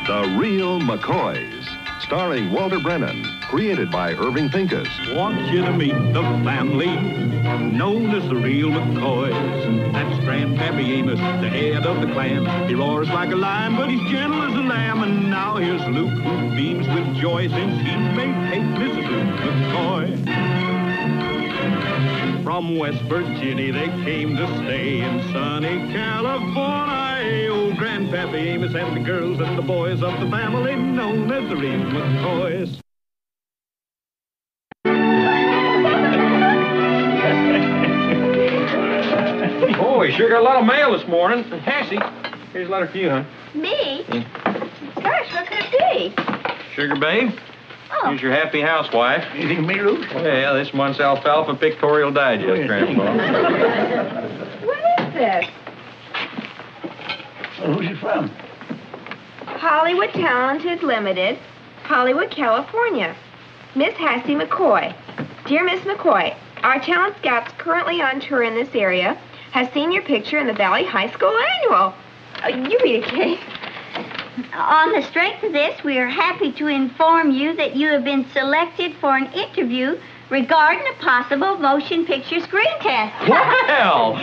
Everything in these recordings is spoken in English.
The Real Mccoys, starring Walter Brennan, created by Irving Pincus. Want you to meet the family known as the Real Mccoys. That's Grandpappy Amos, the head of the clan. He roars like a lion, but he's gentle as a lamb. And now here's Luke, who beams with joy since he may take Mrs. Luke McCoy. From West Virginia they came to stay in sunny California. Old Grandpappy Amos and the girls and the boys of the family known as the Real McCoys. Oh, you sure got a lot of mail this morning. Hassie, here's a letter for you, hon. Me? Yeah. Gosh, what could it be? Sugar babe, Oh. here's your happy housewife. Anything for me, Luke? Yeah, this month's alfalfa pictorial digest, Grandpa. What is this? Well, who's it from? Hollywood Talented Limited, Hollywood, California. Miss Hassie McCoy. Dear Miss McCoy, our talent scouts currently on tour in this area has seen your picture in the Valley High School Annual. You read it, Kate. On the strength of this, we are happy to inform you that you have been selected for an interview regarding a possible motion picture screen test. Well!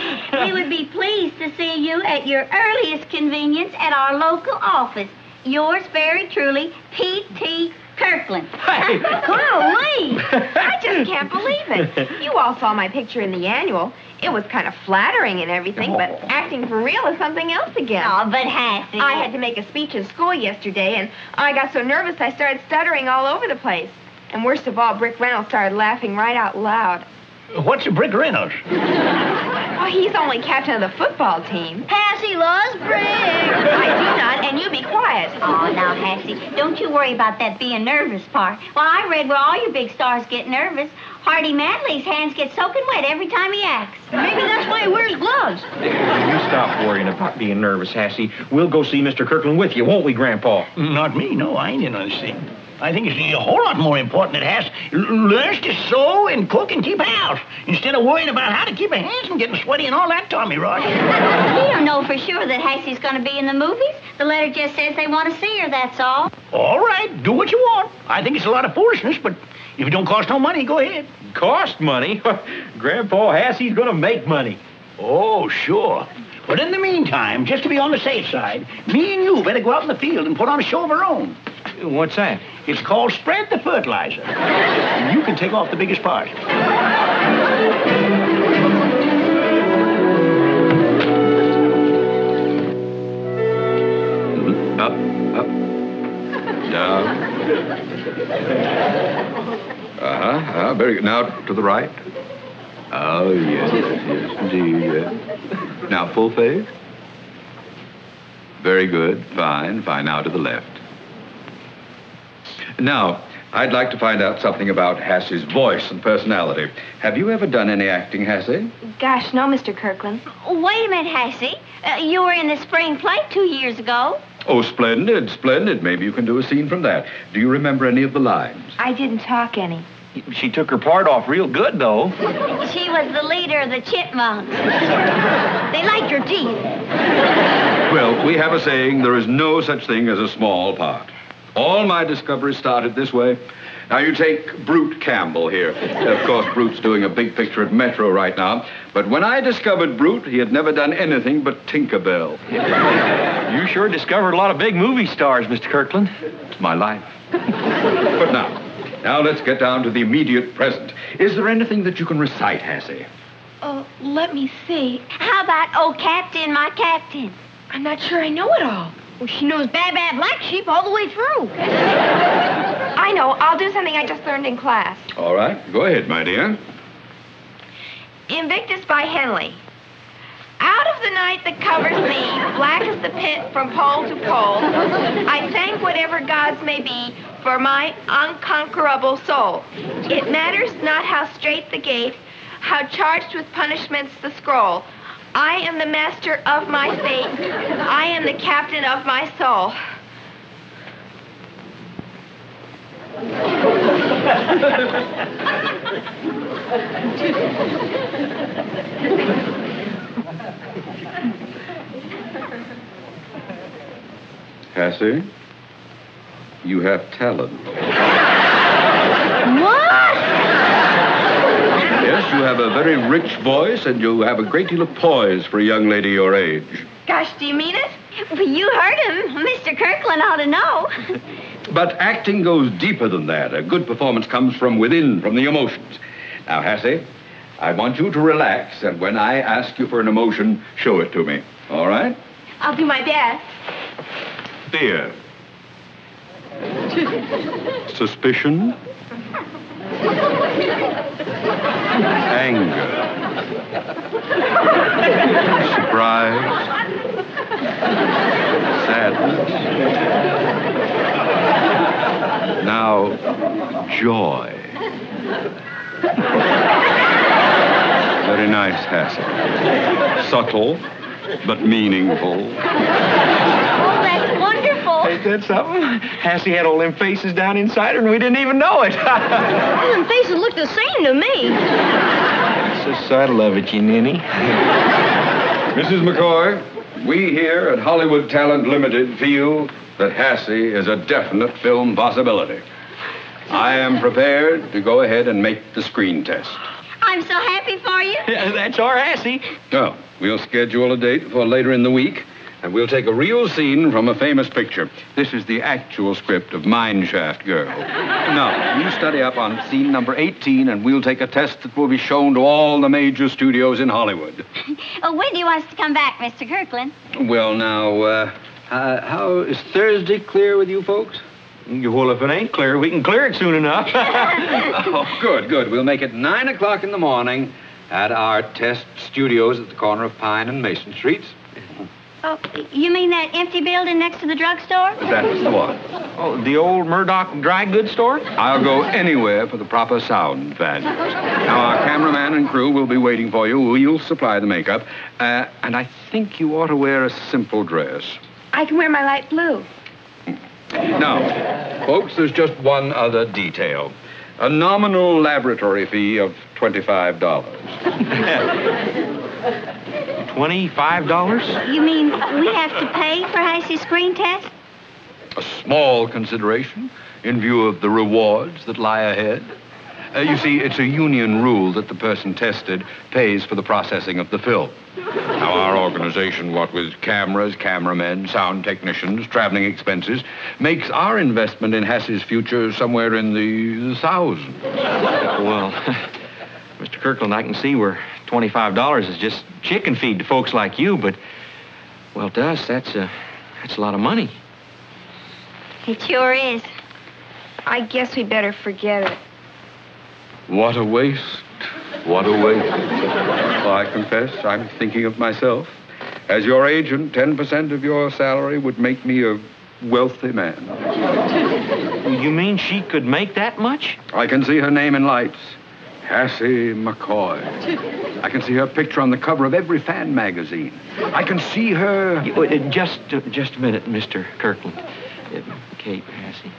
We would be pleased to see you at your earliest convenience at our local office. Yours very truly, P.T. Kirkland. Hey. Golly! I just can't believe it. You all saw my picture in the annual. It was kind of flattering and everything, but acting for real is something else again. Oh, but Hassie. I had to make a speech in school yesterday, and I got so nervous I started stuttering all over the place. And worst of all, Brick Reynolds started laughing right out loud. What's a Brick Reynolds? Well, he's only captain of the football team. Hassie loves Brick. I do not, and you be quiet. Oh, now, Hassie, don't you worry about that being nervous part. Well, I read where all your big stars get nervous. Hardy Manley's hands get soaking wet every time he acts. Maybe that's why he wears gloves. You stop worrying about being nervous, Hassie. We'll go see Mr. Kirkland with you, won't we, Grandpa? Not me. No, I ain't in on this thing. I think it's a whole lot more important that Hass learns to sew and cook and keep house instead of worrying about how to keep her hands from getting sweaty and all that, Tommy Ross. We don't know for sure that Hassie's going to be in the movies. The letter just says they want to see her, that's all. All right, do what you want. I think it's a lot of foolishness, but if it don't cost no money, go ahead. Cost money? Grandpa Hassie's gonna make money. Oh, sure. But in the meantime, just to be on the safe side, me and you better go out in the field and put on a show of our own. What's that? It's called Spread the Fertilizer. And you can take off the biggest part. Up, up, down. Very good. Now to the right. Oh, yes, indeed, yes. Now, full face. Very good. Fine. Now to the left. Now, I'd like to find out something about Hassie's voice and personality. Have you ever done any acting, Hassie? Gosh, no, Mr. Kirkland. Oh, wait a minute, Hassie. You were in the spring play 2 years ago. Oh, splendid, splendid. Maybe you can do a scene from that. Do you remember any of the lines? I didn't talk any. She took her part off real good, though. She was the leader of the chipmunks. They liked her teeth. Well, we have a saying, there is no such thing as a small part. All my discoveries started this way. Now, you take Brute Campbell here. Of course, Brute's doing a big picture at Metro right now. But when I discovered Brute, he had never done anything but Tinkerbell. You sure discovered a lot of big movie stars, Mr. Kirkland. It's my life. But now let's get down to the immediate present. Is there anything that you can recite, Hassie? Oh, let me see. How about, oh, Captain, my Captain? I'm not sure I know it all. Well, she knows Bad Bad Black Sheep all the way through. I know. I'll do something I just learned in class. All right. Go ahead, my dear. Invictus by Henley. Out of the night that covers me, black as the pit from pole to pole, I thank whatever gods may be for my unconquerable soul. It matters not how straight the gate, how charged with punishments the scroll. I am the master of my fate. I am the captain of my soul. Hassie, You have talent. What? Yes, you have a very rich voice, and you have a great deal of poise for a young lady your age. Gosh, do you mean it? Well, you heard him. Mr. Kirkland ought to know. But acting goes deeper than that. A good performance comes from within, from the emotions. Now, Hassie, I want you to relax, and when I ask you for an emotion, show it to me. All right? I'll do my best. Fear. Suspicion. Anger. Surprise. Sadness. Now, joy. Very nice, Hassie. Subtle, but meaningful. Oh, that's wonderful. Ain't that something? Hassie had all them faces down inside her, and we didn't even know it. Them faces look the same to me. So I love it, you ninny. Mrs. McCoy, we here at Hollywood Talent Limited feel that Hassie is a definite film possibility. I am prepared to go ahead and make the screen test. I'm so happy for you. That's our Hassie. Well, we'll schedule a date for later in the week, and we'll take a real scene from a famous picture. This is the actual script of Mineshaft Girl. Now, you study up on scene number 18, and we'll take a test that will be shown to all the major studios in Hollywood. Oh, when do you want us to come back, Mr. Kirkland? Well, now, how is Thursday clear with you folks? Well, if it ain't clear, we can clear it soon enough. Oh, good. We'll make it 9 o'clock in the morning at our test studios at the corner of Pine and Mason Streets. Oh, you mean that empty building next to the drugstore? That's the one. Oh, the old Murdoch dry goods store? I'll go anywhere for the proper sound values. Now, our cameraman and crew will be waiting for you. You'll supply the makeup. And I think you ought to wear a simple dress. I can wear my light blue. Now, folks, there's just one other detail. A nominal laboratory fee of $25. $25? You mean we have to pay for Hassie's screen test? A small consideration in view of the rewards that lie ahead. You see, it's a union rule that the person tested pays for the processing of the film. Now, our organization, what with cameras, cameramen, sound technicians, traveling expenses, makes our investment in Hassie's future somewhere in the thousands. Well, Mr. Kirkland, I can see where $25 is just chicken feed to folks like you, but, well, to us, that's a lot of money. It sure is. I guess we better forget it. What a waste. What a waste. Well, I confess, I'm thinking of myself. As your agent, 10% of your salary would make me a wealthy man. You mean she could make that much? I can see her name in lights. Hassie McCoy. I can see her picture on the cover of every fan magazine. I can see her... Just a minute, Mr. Kirkland. Kate, Hassie.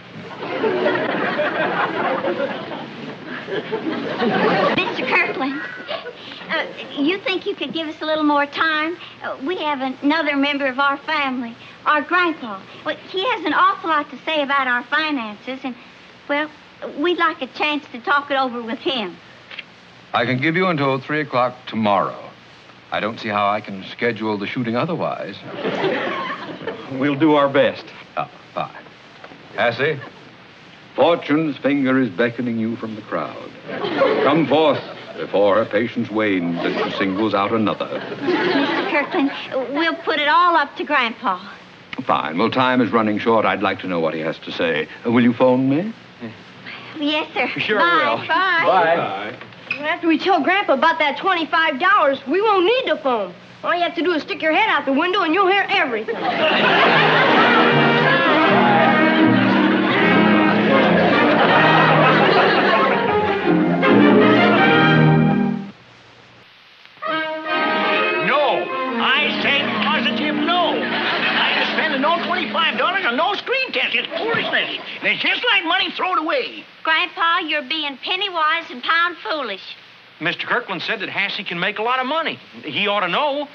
Mr. Kirkland, you think you could give us a little more time? We have another member of our family, our grandpa. Well, he has an awful lot to say about our finances, and, well, we'd like a chance to talk it over with him. I can give you until 3 o'clock tomorrow. I don't see how I can schedule the shooting otherwise. We'll do our best. Oh, fine. Hassie, Fortune's finger is beckoning you from the crowd. Come forth before her patience wanes and she singles out another. Mr. Kirkland, we'll put it all up to Grandpa. Fine. Well, time is running short. I'd like to know what he has to say. Will you phone me? Yes, sir. Sure Bye. will. Bye. Bye. After we tell Grandpa about that $25, we won't need the phone. All you have to do is stick your head out the window and you'll hear everything. $25 on no screen test. It's foolishness. It's just like money thrown away. Grandpa, you're being penny-wise and pound-foolish. Mr. Kirkland said that Hassie can make a lot of money. He ought to know.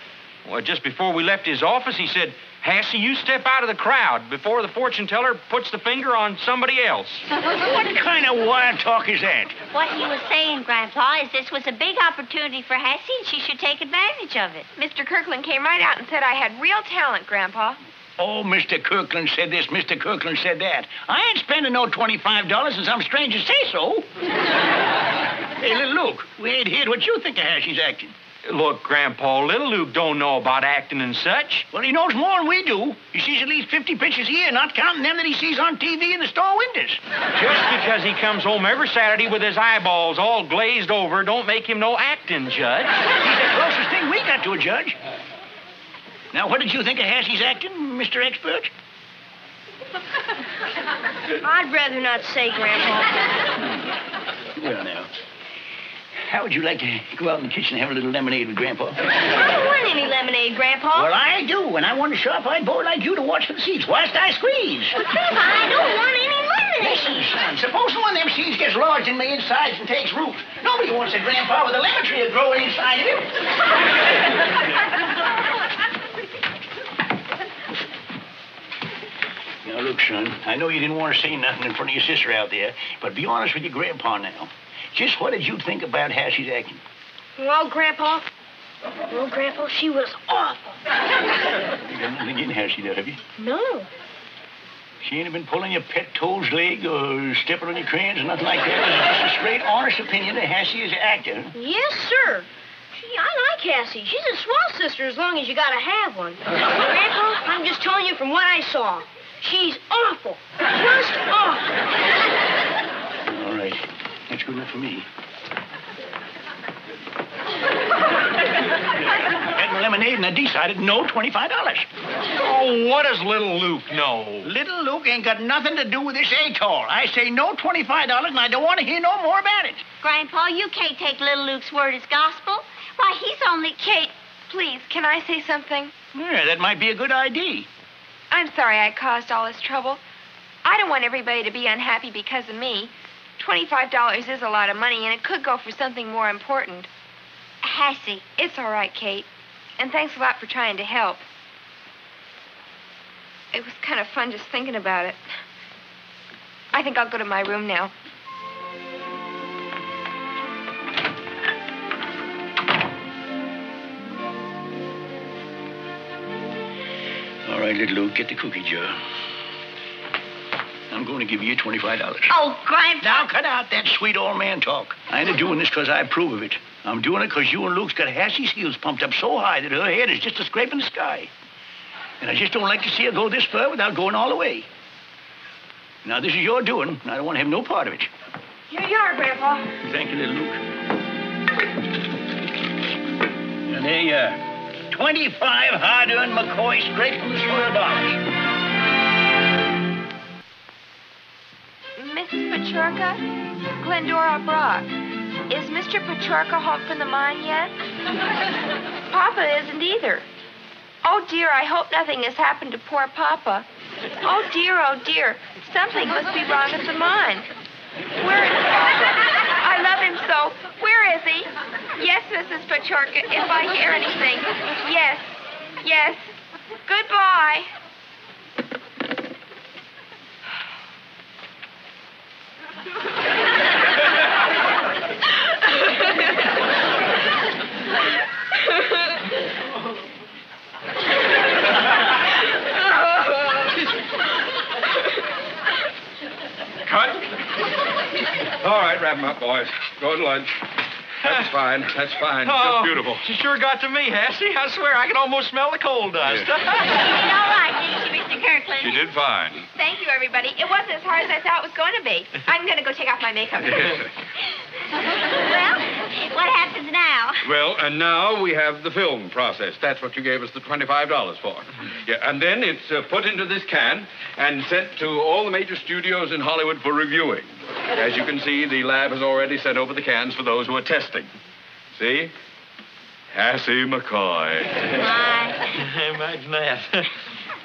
Well, just before we left his office, he said Hassie, you step out of the crowd before the fortune teller puts the finger on somebody else. What kind of wild talk is that? What he was saying, Grandpa, is this was a big opportunity for Hassie, and she should take advantage of it. Mr. Kirkland came right out and said I had real talent, Grandpa. Oh, Mr. Kirkland said this, Mr. Kirkland said that. I ain't spending no $25 and some strangers say so. Hey, little Luke, we ain't heard what you think of Hassie's acting. Look, Grandpa, little Luke don't know about acting and such. Well, he knows more than we do. He sees at least 50 pictures a year, not counting them that he sees on TV in the store windows. Just because he comes home every Saturday with his eyeballs all glazed over don't make him no acting judge. He's the closest thing we got to a judge. Now, what did you think of Hassie's acting, Mr. Expert? I'd rather not say, Grandpa. Well, now, how would you like to go out in the kitchen and have a little lemonade with Grandpa? I don't want any lemonade, Grandpa. Well, I do, and I want a sharp-eyed boy like you to watch for the seeds whilst I squeeze. But, Grandpa, I don't want any lemonade. Listen, son, suppose one of them seeds gets lodged in my insides and takes root. Nobody wants a Grandpa with a lemon tree growing inside of him. Now, look, son, I know you didn't want to say nothing in front of your sister out there, but be honest with your Grandpa now. Just what did you think about Hassie's acting? Well, Grandpa, she was awful. You got nothing against Hassie there, have you? No. She ain't been pulling your pet toes leg or stepping on your crayons or nothing like that. It's just a straight, honest opinion that Hassie is an actor. Yes, sir. I like Hassie. She's a swell sister as long as you gotta have one. Grandpa, I'm just telling you from what I saw. She's awful. Just awful. All right. That's good enough for me. Had my lemonade and I decided no $25. Oh, what does little Luke know? Little Luke ain't got nothing to do with this atoll. I say no $25 and I don't want to hear no more about it. Grandpa, you can't take little Luke's word as gospel. Why, he's only... Kate, please, can I say something? Yeah, that might be a good idea. I'm sorry I caused all this trouble. I don't want everybody to be unhappy because of me. $25 is a lot of money, and it could go for something more important. Hassie. It's all right, Kate. And thanks a lot for trying to help. It was kind of fun just thinking about it. I think I'll go to my room now. All right, little Luke, get the cookie jar. I'm going to give you $25. Oh, Grandpa. Now, cut out that sweet old man talk. I ain't doing this because I approve of it. I'm doing it because you and Luke's got Hassie's heels pumped up so high that her head is just a scrape in the sky. And I just don't like to see her go this far without going all the way. Now, this is your doing, and I don't want to have no part of it. Here you are, Grandpa. Thank you, little Luke. And there you are. 25 hard-earned Mccoys straight from the soil dollars. Mrs. Pachorka? Glendora Brock. Is Mr. Pachorka home from the mine yet? Papa isn't either. Oh, dear, I hope nothing has happened to poor Papa. Oh, dear, something must be wrong at the mine. Where is Papa? I love him so. Where is he? Yes, Mrs. Pachorka, if I hear anything. Yes. Goodbye. Cut. All right, wrap 'em up, boys. Go to lunch. That's fine. Oh, Just beautiful. She sure got to me, Hassie. I swear I can almost smell the coal dust. You did all right, didn't you, Mr. Kirkland? She did fine. Thank you, everybody. It wasn't as hard as I thought it was going to be. I'm going to go take off my makeup. Well, what happens now? Well, and now we have the film process. That's what you gave us the $25 for. Yeah, and then it's put into this can and sent to all the major studios in Hollywood for reviewing. As you can see, the lab has already sent over the cans for those who are testing. See? Hassie McCoy. My. Imagine that.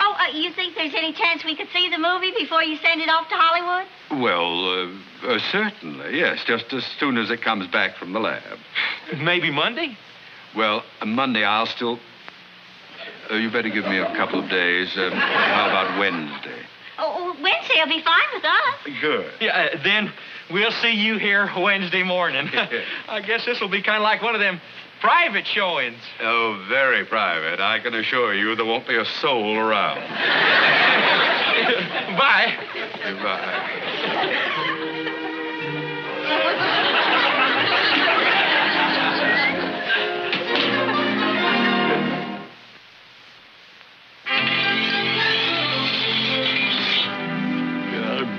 Oh, you think there's any chance we could see the movie before you send it off to Hollywood? Well, certainly, yes, just as soon as it comes back from the lab. Maybe Monday? Well, Monday I'll still... You better give me a couple of days. How about Wednesday? Oh, Wednesday will be fine with us. Good. Yeah, then we'll see you here Wednesday morning. I guess this will be kind of like one of them private showings. Oh, very private. I can assure you there won't be a soul around. Bye. Goodbye.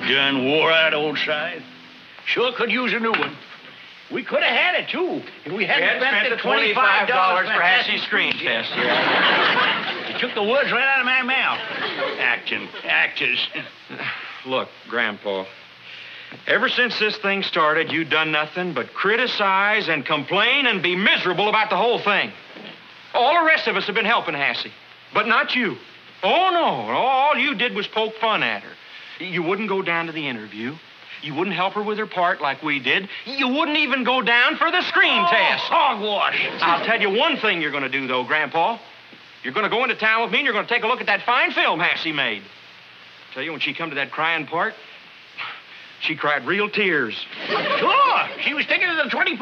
Done wore out old side. Sure could use a new one. We could have had it, too, if we hadn't spent the $25 for Hassie's screen test. You took the words right out of my mouth. Actors. Look, Grandpa, ever since this thing started, you've done nothing but criticize and complain and be miserable about the whole thing. All the rest of us have been helping Hassie, but not you. Oh, no. All you did was poke fun at her. You wouldn't go down to the interview. You wouldn't help her with her part like we did. You wouldn't even go down for the screen test. Hogwash. I'll tell you one thing you're going to do, though, Grandpa. You're going to go into town with me and you're going to take a look at that fine film Hassie made. Tell you, when she come to that crying part, she cried real tears. Sure. She was thinking of the $25.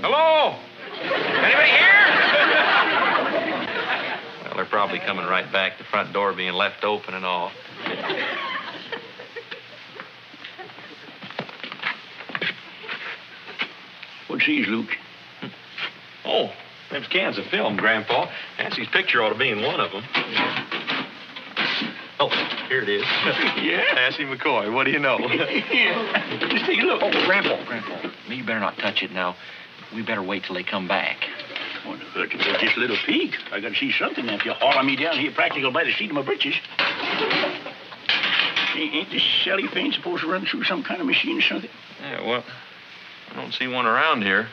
Hello? Anybody here? Well, they're probably coming right back. The front door being left open and all. What's these, Luke? Oh, them's cans of film, Grandpa. Hassie's picture ought to be in one of them. Oh, here it is. Yeah? Hassie McCoy, what do you know? Yeah. Just take a look. Oh, Grandpa. You better not touch it now. We better wait till they come back. Won't hurt to get just a little peek. I gotta see something if you're hauling me down here practical by the seat of my britches. Ain't this cellophane supposed to run through some kind of machine or something? Yeah, well, I don't see one around here.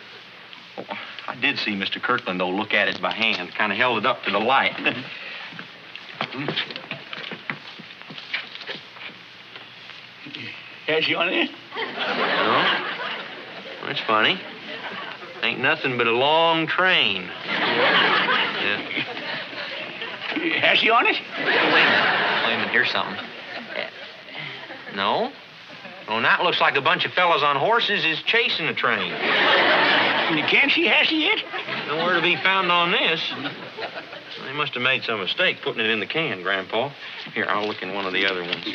Oh, I did see Mr. Kirkland, though, look at it by hand. Kind of held it up to the light. Has he on it? No? That's funny. Ain't nothing but a long train. Yeah. Has he on it? Wait a minute. Here's something. No? Oh, that looks like a bunch of fellas on horses is chasing a train. You can't see Hassie yet? Nowhere to be found on this. They must have made some mistake putting it in the can, Grandpa. Here, I'll look in one of the other ones.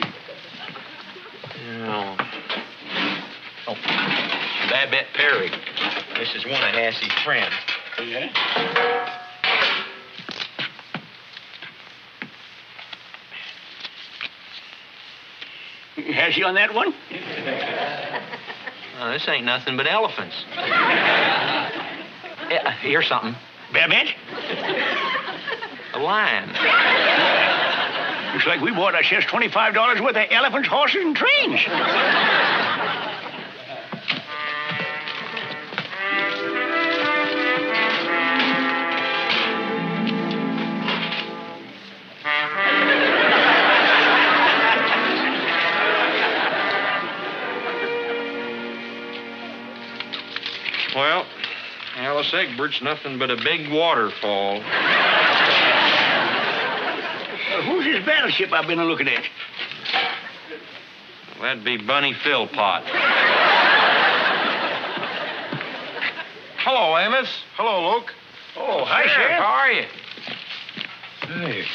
Oh, Babette Perry. This is one of Hassie's friends. Oh, yeah? Has he on that one? Oh, this ain't nothing but elephants. Yeah, here's something. Babette? A lion. Looks like we bought ourselves $25 worth of elephants, horses, and trains. Well, Alice Egbert's nothing but a big waterfall. Who's this battleship I've been looking at? Well, that'd be Bunny Philpot. Hello, Amos. Hello, Luke. Oh, hi, Sheriff, Sheriff. how are you? Hey,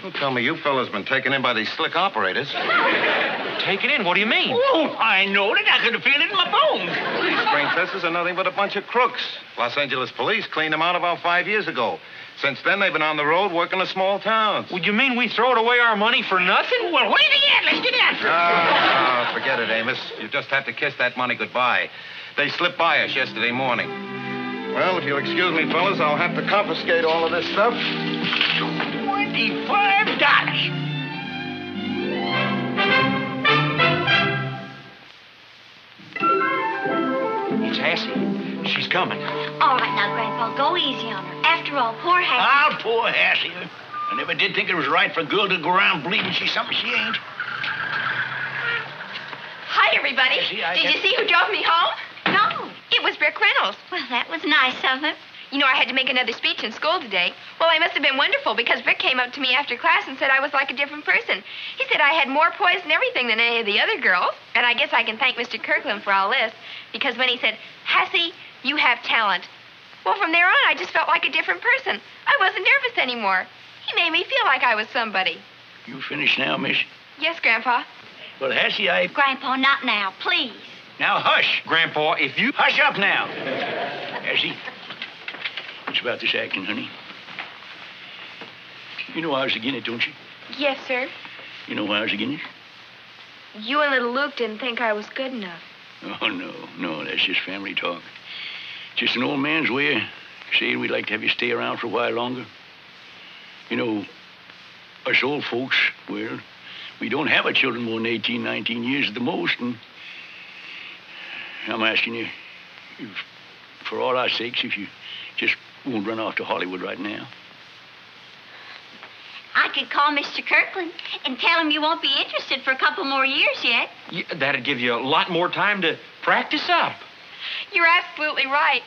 don't tell me you fellas been taken in by these slick operators. Take it in. What do you mean? Oh, I know it. I could have felt it in my bones. These train testers are nothing but a bunch of crooks. Los Angeles police cleaned them out about 5 years ago. Since then, they've been on the road working in small towns. Would you mean we throwed away our money for nothing? Well, wait again. Let's get after it. Forget it, Amos. You just have to kiss that money goodbye. They slipped by us yesterday morning. Well, if you'll excuse me, fellas, I'll have to confiscate all of this stuff. $25. It's Hassie. She's coming. All right, now, Grandpa, go easy on her. After After all, poor Hattie. Ah, poor Hassie. I never did think it was right for a girl to go around believing she's something she ain't. Hi, everybody. Did you see who drove me home? No. It was Rick Reynolds. Well, that was nice of him. You know, I had to make another speech in school today. Well, I must have been wonderful because Rick came up to me after class and said I was like a different person. He said I had more poise and everything than any of the other girls. And I guess I can thank Mr. Kirkland for all this because when he said, Hassie, you have talent. Well, from there on, I just felt like a different person. I wasn't nervous anymore. He made me feel like I was somebody. You finished now, miss? Yes, Grandpa. Well, Hassie, Grandpa, not now, please. Now, hush. Grandpa, if you... Hush up now. Hassie, what's about this acting, honey? You know I was again it, don't you? Yes, sir. You know why I was again it? You and little Luke didn't think I was good enough. Oh, no, that's just family talk. Just an old man's way of saying we'd like to have you stay around for a while longer. You know, us old folks, well, we don't have our children more than 18, 19 years at the most, and I'm asking you, for all our sakes, if you just won't run off to Hollywood right now. I could call Mr. Kirkland and tell him you won't be interested for a couple more years yet. Yeah, that'd give you a lot more time to practice up. You're absolutely right.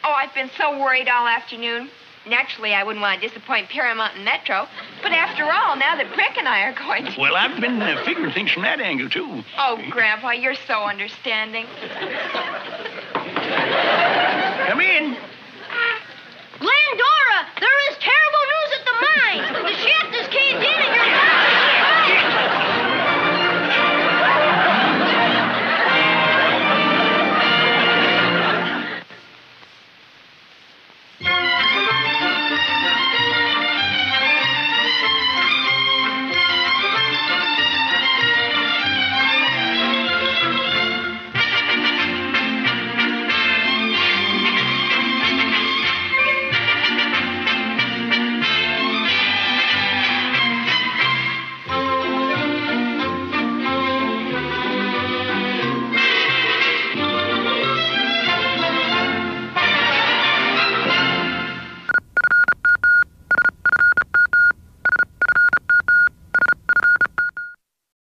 Oh, I've been so worried all afternoon. Naturally, I wouldn't want to disappoint Paramount and Metro. But after all, now that Brick and I are going to... Well, I've been figuring things from that angle, too. Oh, Grandpa, you're so understanding.